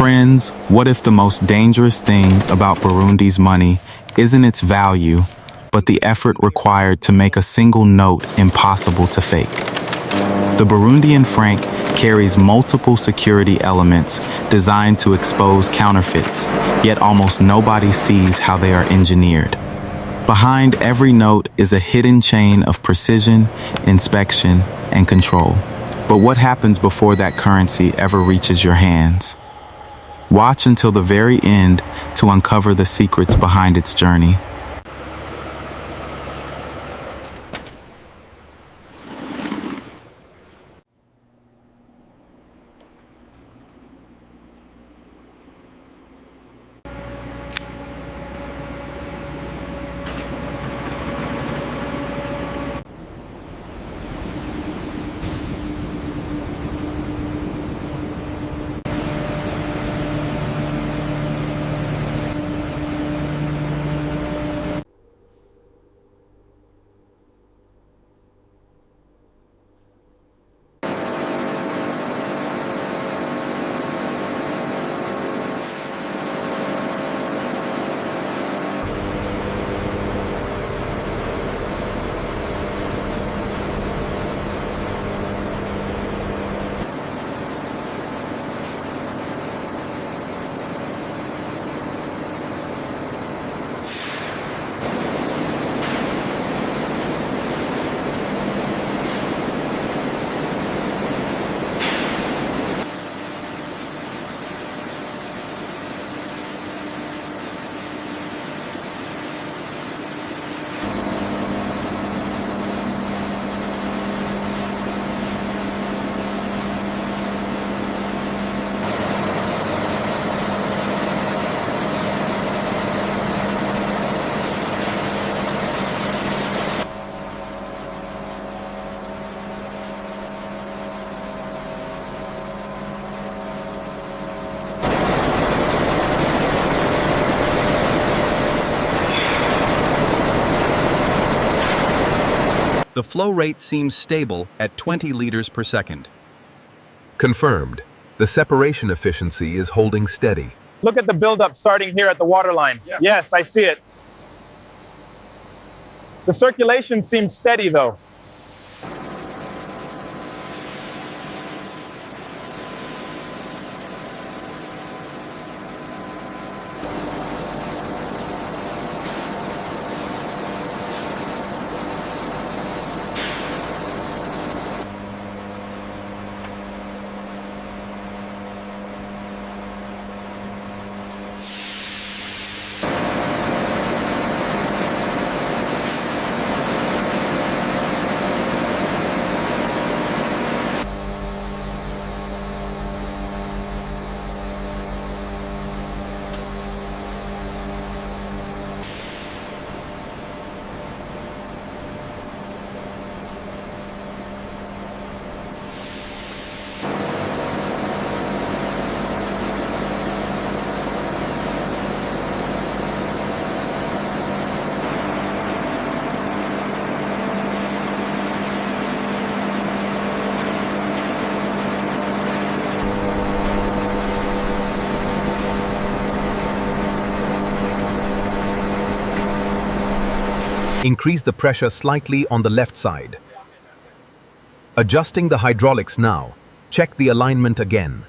Friends, what if the most dangerous thing about Burundi's money isn't its value, but the effort required to make a single note impossible to fake? The Burundian franc carries multiple security elements designed to expose counterfeits, yet almost nobody sees how they are engineered. Behind every note is a hidden chain of precision, inspection, and control. But what happens before that currency ever reaches your hands? Watch until the very end to uncover the secrets behind its journey. The flow rate seems stable at 20 liters per second. Confirmed. The separation efficiency is holding steady. Look at the buildup starting here at the waterline. Yeah. Yes, I see it. The circulation seems steady though. Increase the pressure slightly on the left side. Adjusting the hydraulics now. Check the alignment again.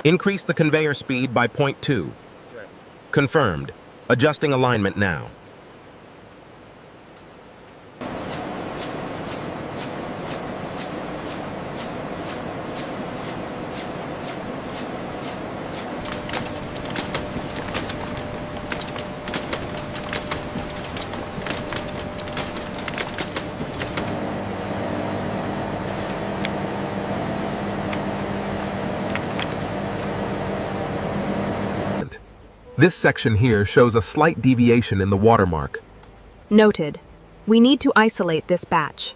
Increase the conveyor speed by 0.2. Confirmed. Adjusting alignment now. This section here shows a slight deviation in the watermark. Noted. We need to isolate this batch.